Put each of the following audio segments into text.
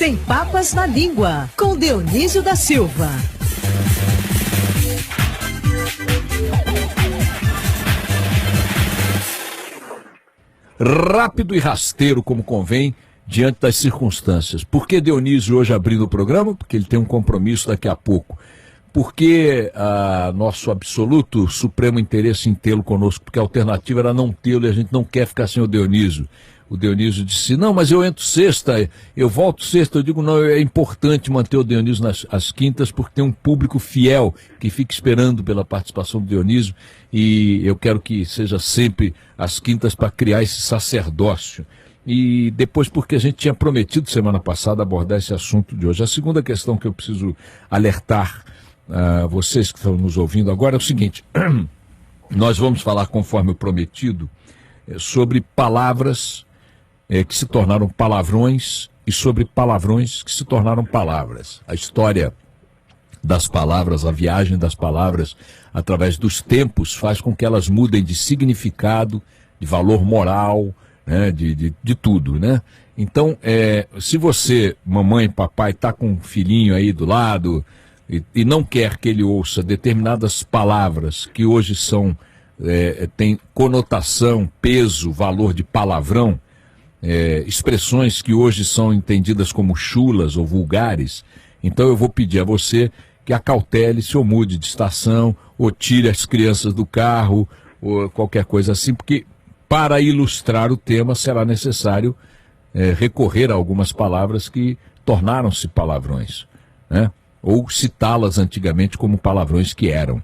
Sem Papas na Língua, com Dionísio da Silva. Rápido e rasteiro, como convém, diante das circunstâncias. Por que Dionísio hoje abrindo o programa? Porque ele tem um compromisso daqui a pouco. Porque nosso absoluto supremo interesse em tê-lo conosco, porque a alternativa era não tê-lo e a gente não quer ficar sem o Dionísio. O Dionísio disse, não, mas eu entro sexta, eu volto sexta. Eu digo, não, é importante manter o Dionísio às quintas, porque tem um público fiel que fica esperando pela participação do Dionísio, e eu quero que seja sempre às quintas para criar esse sacerdócio. E depois porque a gente tinha prometido semana passada abordar esse assunto de hoje. A segunda questão que eu preciso alertar vocês que estão nos ouvindo agora é o seguinte: nós vamos falar, conforme o prometido, sobre palavras que se tornaram palavrões e sobre palavrões que se tornaram palavras. A história das palavras, a viagem das palavras através dos tempos faz com que elas mudem de significado, de valor moral, né, de tudo, né? Então, se você, mamãe, papai, está com um filhinho aí do lado e não quer que ele ouça determinadas palavras que hoje têm conotação, peso, valor de palavrão, expressões que hoje são entendidas como chulas ou vulgares, então eu vou pedir a você que acautele-se ou mude de estação, ou tire as crianças do carro, ou qualquer coisa assim, porque para ilustrar o tema será necessário recorrer a algumas palavras que tornaram-se palavrões, né? Ou citá-las antigamente como palavrões que eram.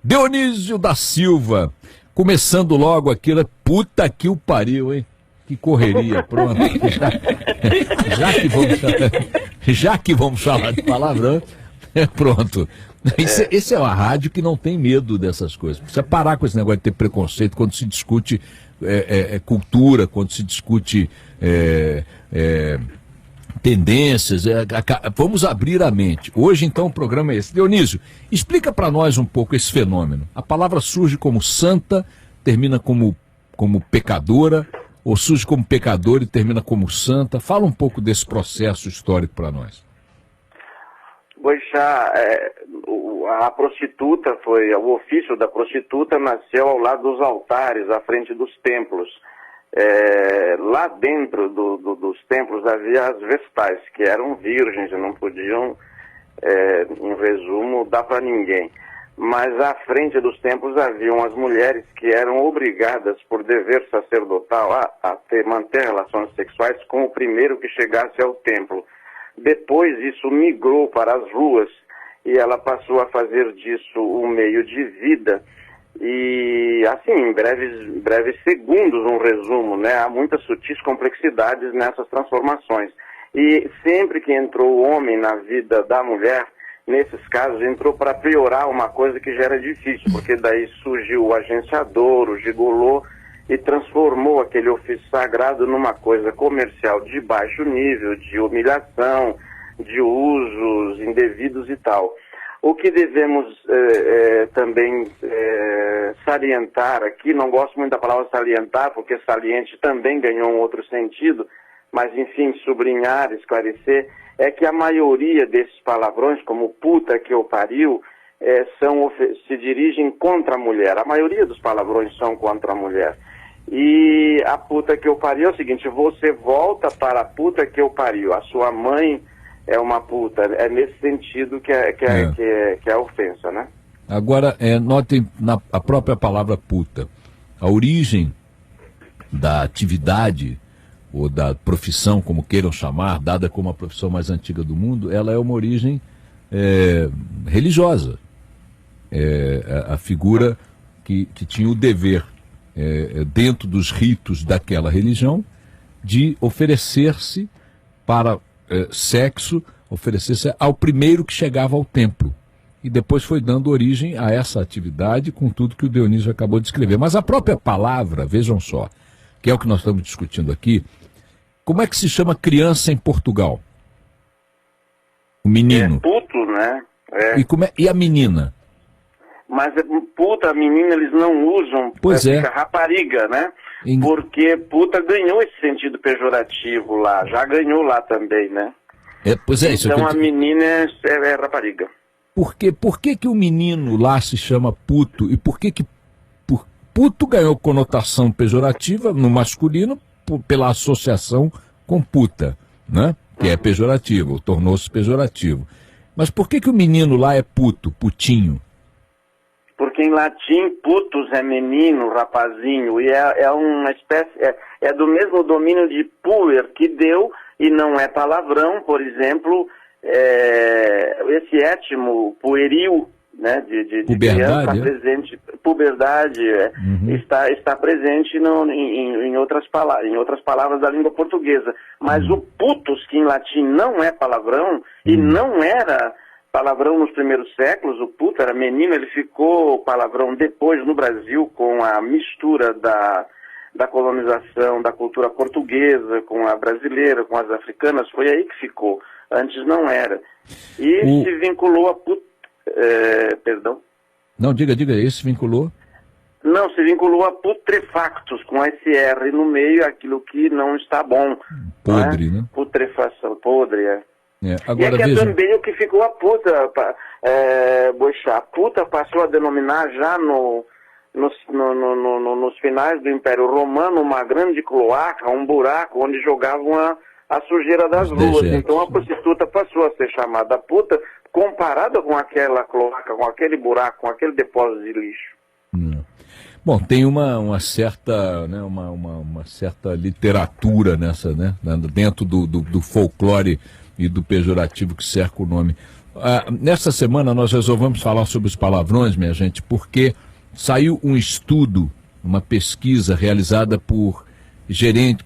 Dionísio da Silva, começando logo aquilo, puta que o pariu, hein? Que correria, pronto. Já que vamos falar de palavrão, pronto. Esse é uma rádio que não tem medo dessas coisas. Precisa parar com esse negócio de ter preconceito quando se discute cultura, quando se discute tendências. Vamos abrir a mente. Hoje, então, o programa é esse. Dionísio, explica para nós um pouco esse fenômeno. A palavra surge como santa, termina como pecadora, ou surge como pecadora e termina como santa. Fala um pouco desse processo histórico para nós. Boixá, a prostituta o ofício da prostituta nasceu ao lado dos altares, à frente dos templos. Lá dentro dos templos havia as vestais, que eram virgens e não podiam, em resumo, dar para ninguém. Mas à frente dos templos haviam as mulheres que eram obrigadas, por dever sacerdotal, a manter relações sexuais com o primeiro que chegasse ao templo. Depois isso migrou para as ruas e ela passou a fazer disso um meio de vida. E assim, em breves segundos, um resumo, né? Há muitas sutis complexidades nessas transformações. E sempre que entrou o homem na vida da mulher, nesses casos, entrou para piorar uma coisa que já era difícil, porque daí surgiu o agenciador, o gigolô, e transformou aquele ofício sagrado numa coisa comercial de baixo nível, de humilhação, de usos indevidos e tal. O que devemos também salientar aqui, não gosto muito da palavra salientar, porque saliente também ganhou um outro sentido, mas enfim, sublinhar, esclarecer, é que a maioria desses palavrões, como puta que eu pariu, se dirigem contra a mulher. A maioria dos palavrões são contra a mulher. E a puta que eu pariu é o seguinte: você volta para a puta que eu pariu, a sua mãe é uma puta. É nesse sentido que é a ofensa, né? Agora, notem a própria palavra puta. A origem da atividade ou da profissão, como queiram chamar, dada como a profissão mais antiga do mundo, ela é uma origem religiosa. A figura que tinha o dever, dentro dos ritos daquela religião, de oferecer-se para sexo, oferecer-se ao primeiro que chegava ao templo. E depois foi dando origem a essa atividade com tudo que o Dionísio acabou de escrever. Mas a própria palavra, vejam só, que é o que nós estamos discutindo aqui, como é que se chama criança em Portugal? O menino. Puto, né? E a menina? Mas puta, menina, eles não usam, fica rapariga, né? Porque puta ganhou esse sentido pejorativo lá, já ganhou lá também, né? Pois é, isso então a menina é rapariga. Por que o menino lá se chama puto? E por que puto ganhou conotação pejorativa no masculino pela associação com puta, né? Que é pejorativo, tornou-se pejorativo. Mas por que o menino lá é puto, putinho? Porque em latim, putus é menino, rapazinho, e é uma espécie, é do mesmo domínio de puer, que deu, e não é palavrão, por exemplo, esse étimo pueril, né, de criança, está presente, puberdade, está presente em outras palavras da língua portuguesa. Mas o putus, que em latim não é palavrão, e não era palavrão nos primeiros séculos, o puto era menino, ele ficou palavrão depois no Brasil com a mistura da colonização, da cultura portuguesa, com a brasileira, com as africanas, foi aí que ficou. Antes não era. E se vinculou a perdão? Não, diga, esse vinculou? Não, se vinculou a putrefactus, com SR no meio, aquilo que não está bom. Podre, né? Putrefação, podre, Agora, e é também o que ficou a puta, Boixá. A puta passou a denominar já nos finais do Império Romano uma grande cloaca, um buraco onde jogavam a sujeira das ruas. Então a prostituta passou a ser chamada puta, comparada com aquela cloaca, com aquele buraco, com aquele depósito de lixo. Bom, tem uma certa, né, uma certa literatura nessa, né, dentro do folclore e do pejorativo que cerca o nome. Nessa semana nós resolvemos falar sobre os palavrões, minha gente, porque saiu um estudo, uma pesquisa realizada por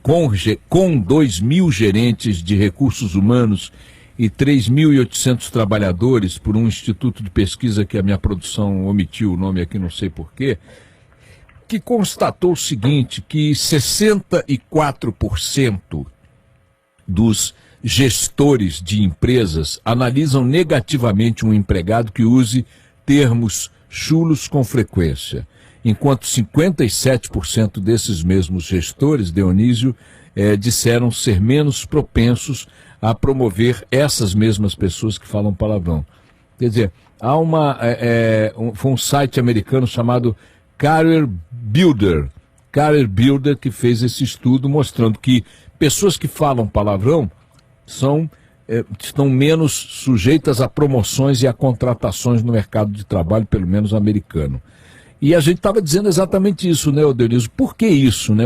com 2.000 gerentes de recursos humanos e 3.800 trabalhadores por um instituto de pesquisa que a minha produção omitiu o nome aqui, não sei porquê, que constatou o seguinte, que 64% dos gestores de empresas analisam negativamente um empregado que use termos chulos com frequência, enquanto 57% desses mesmos gestores, Dionísio, disseram ser menos propensos a promover essas mesmas pessoas que falam palavrão. Quer dizer, há foi um site americano chamado Career Builder que fez esse estudo mostrando que pessoas que falam palavrão estão menos sujeitas a promoções e a contratações no mercado de trabalho, pelo menos americano. E a gente estava dizendo exatamente isso, né, Dionísio? Por que isso, né?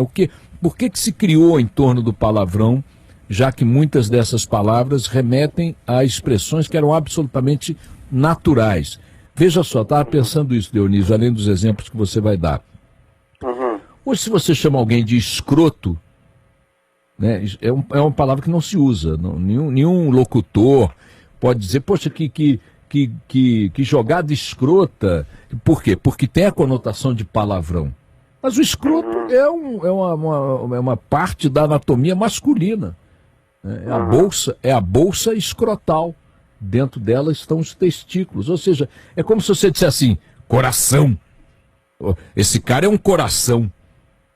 Por que se criou em torno do palavrão, já que muitas dessas palavras remetem a expressões que eram absolutamente naturais? Veja só, estava pensando isso, Dionísio, além dos exemplos que você vai dar. Hoje, se você chama alguém de escroto, né, é uma palavra que não se usa. Nenhum locutor pode dizer, poxa, que jogada escrota. Por quê? Porque tem a conotação de palavrão. Mas o escroto é uma parte da anatomia masculina. É a bolsa escrotal. Dentro dela estão os testículos. Ou seja, é como se você dissesse assim, coração. Esse cara é um coração.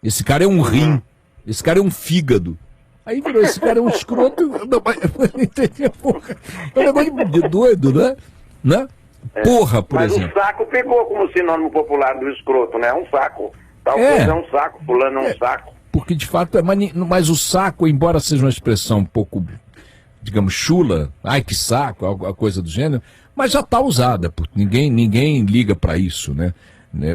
Esse cara é um rim. Esse cara é um fígado. Aí virou, esse cara é um escroto. Não, é um negócio de doido, né? Porra, por exemplo. Mas o saco pegou como sinônimo popular do escroto, né? Um saco. Tal coisa é um saco, fulano é um saco. Porque de fato mas o saco, embora seja uma expressão um pouco, digamos, chula, ai que saco, a coisa do gênero, mas já está usada, porque ninguém liga para isso, né?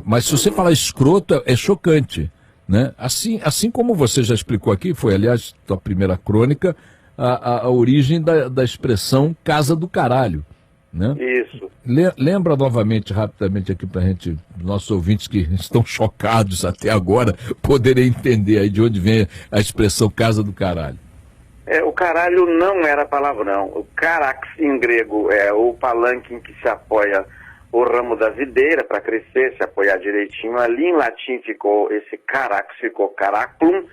Mas se você falar escroto, é chocante. Né? Assim como você já explicou aqui, foi aliás a primeira crônica, a origem da expressão casa do caralho, né? Isso. Lembra novamente, rapidamente aqui pra gente, nossos ouvintes que estão chocados até agora, poderem entender aí de onde vem a expressão casa do caralho. O caralho não era palavrão. O carax em grego é o palanque em que se apoia o ramo da videira para crescer, se apoiar direitinho. Ali em latim ficou esse carax, ficou caraculum,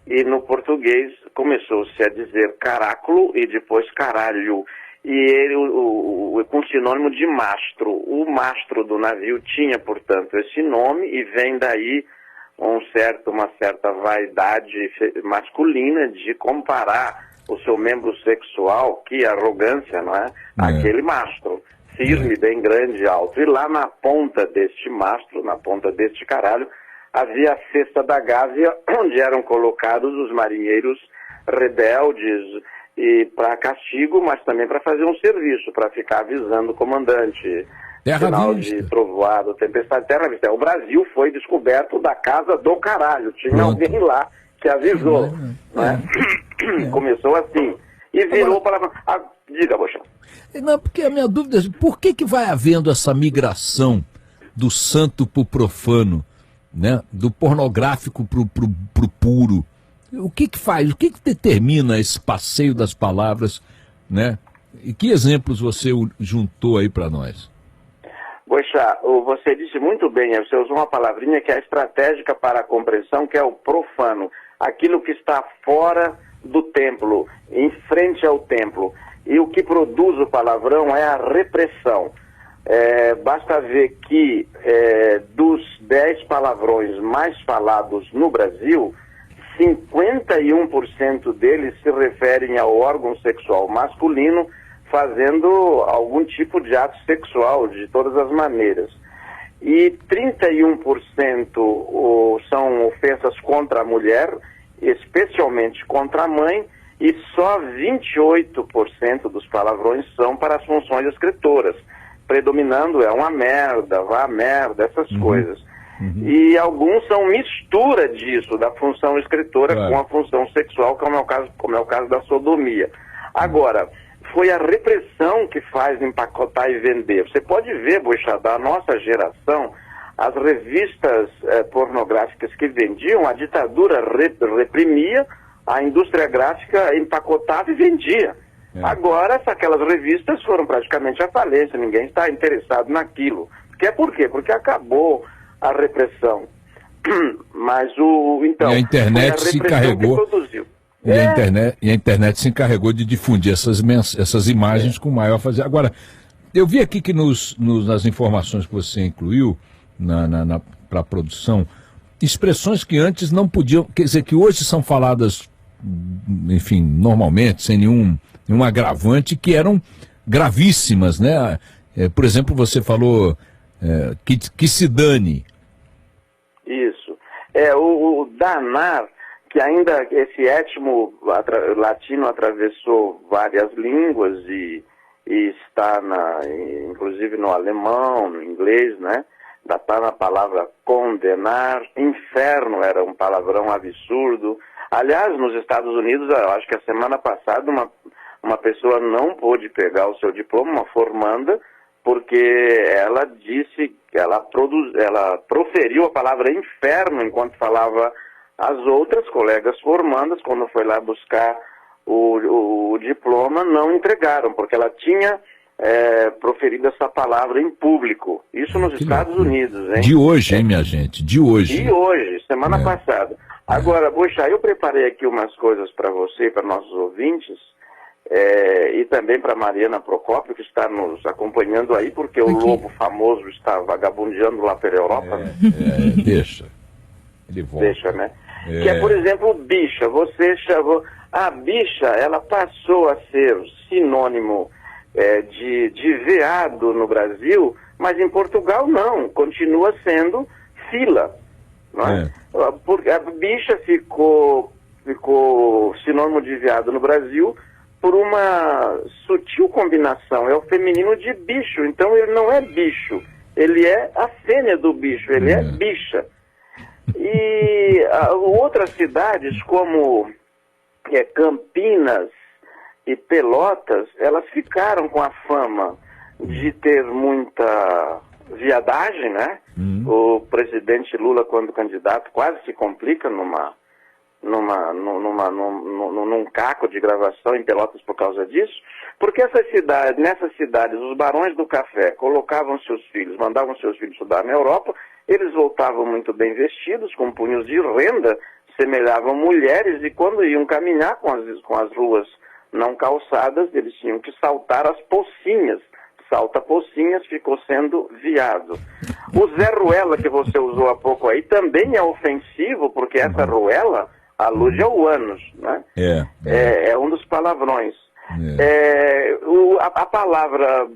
e no português começou-se a dizer caráculo e depois caralho. E ele com sinônimo de mastro. O mastro do navio tinha, portanto, esse nome, e vem daí uma certa vaidade masculina de comparar o seu membro sexual, que arrogância, não é? Aquele mastro, firme, bem grande e alto. E lá na ponta deste mastro, na ponta deste caralho, havia a cesta da Gávea, onde eram colocados os marinheiros rebeldes, e para castigo, mas também para fazer um serviço, para ficar avisando o comandante. Sinal de trovoada, tempestade, terra vista. O Brasil foi descoberto da casa do caralho. Tinha alguém lá que avisou. Começou assim. E virou para... diga, Bochão. Não, porque a minha dúvida é por que vai havendo essa migração do santo para o profano, né? Do pornográfico para o puro? O que faz? O que determina esse passeio das palavras, né? E que exemplos você juntou aí para nós? Poxa, você disse muito bem, você usou uma palavrinha que é estratégica para a compreensão, que é o profano. Aquilo que está fora do templo, em frente ao templo. E o que produz o palavrão é a repressão. Basta ver que dos 10 palavrões mais falados no Brasil, 51% deles se referem ao órgão sexual masculino fazendo algum tipo de ato sexual de todas as maneiras. E 31% são ofensas contra a mulher, especialmente contra a mãe, e só 28% dos palavrões são para as funções escritoras, predominando uma merda, vá a merda, essas coisas. E alguns são mistura disso, da função escritora com a função sexual, como é o caso da sodomia. Agora, foi a repressão que faz empacotar e vender. Você pode ver, Boixá, da nossa geração, as revistas pornográficas que vendiam, a ditadura reprimia, a indústria gráfica empacotava e vendia. Agora, aquelas revistas foram praticamente à falência, ninguém está interessado naquilo. Por quê? Porque acabou a repressão. Mas então, e a internet se encarregou. E a internet se encarregou de difundir essas imagens com maior fazer. Agora, eu vi aqui que nas informações que você incluiu para a produção, expressões que antes não podiam, quer dizer, que hoje são faladas, enfim, normalmente, sem nenhum agravante, que eram gravíssimas, né? Por exemplo, você falou que se dane. Isso. O danar, que ainda esse étimo latino atravessou várias línguas e está inclusive no alemão, no inglês, né? Está na palavra condenar. Inferno era um palavrão absurdo. Aliás, nos Estados Unidos, eu acho que a semana passada uma pessoa não pôde pegar o seu diploma, uma formanda, porque ela disse que ela proferiu a palavra inferno enquanto falava. As outras colegas formandas, quando foi lá buscar o diploma, não entregaram, porque ela tinha proferido essa palavra em público. Isso nos Estados Unidos, hein? De hoje, hein, minha gente? De hoje. De hoje, semana passada. Agora, Boixá, eu preparei aqui umas coisas para você e para nossos ouvintes, e também para Mariana Procópio, que está nos acompanhando aí, porque o lobo famoso está vagabundeando lá pela Europa. Deixa. Ele volta. Deixa, né? Que é, por exemplo, bicha. Você chamou... A bicha, ela passou a ser sinônimo de veado no Brasil, mas em Portugal não. Continua sendo fila. Não é? Porque a bicha ficou sinônimo de veado no Brasil por uma sutil combinação. É o feminino de bicho. Então ele não é bicho. Ele é a fêmea do bicho. Ele é bicha. E outras cidades como Campinas e Pelotas, elas ficaram com a fama de ter muita viadagem, né? O presidente Lula, quando candidato, quase se complica num caco de gravação em Pelotas por causa disso, porque nessas cidades, os barões do café mandavam seus filhos estudar na Europa. Eles voltavam muito bem vestidos, com punhos de renda, semelhavam mulheres, e quando iam caminhar com as ruas não calçadas, eles tinham que saltar as pocinhas. Salta-pocinhas ficou sendo viado. O Zé Ruela, que você usou há pouco aí, também é ofensivo, porque essa Ruela, alude ao ânus, né? É um dos palavrões. A palavra